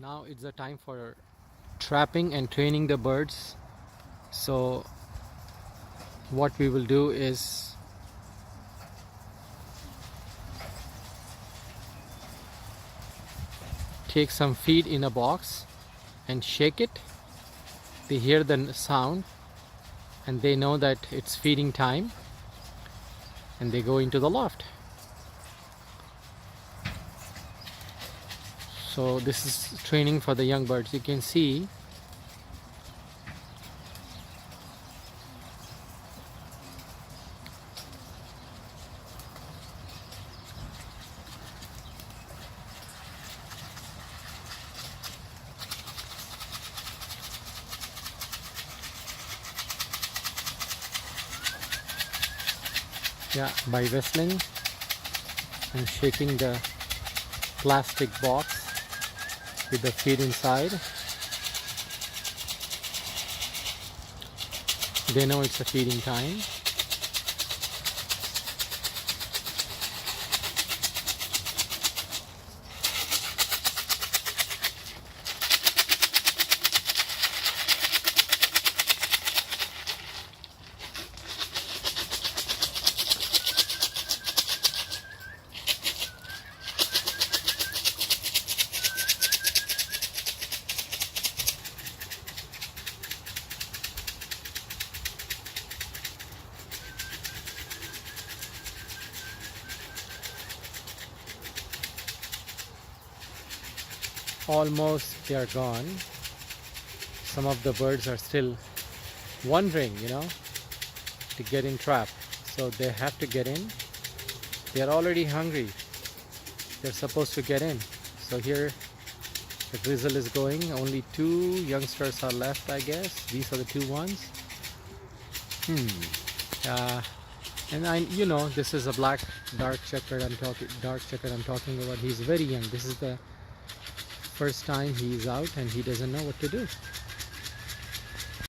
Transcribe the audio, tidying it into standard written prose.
Now it's the time for trapping and training the birds. So what we will do is take some feed in a box and shake it. They hear the sound and they know that it's feeding time, and they go into the loft. So this is training for the young birds. You can see by whistling and shaking the plastic box with the feed inside, they know it's a feeding time. Almost they are gone. Some of the birds are still wondering, to get in trap. So they have to get in. They are already hungry. They're supposed to get in. So here the drizzle is going. Only 2 youngsters are left, I guess. These are the 2 ones. And this is a black dark checkered I'm talking about. He's very young. This is the first time he's out and he doesn't know what to do.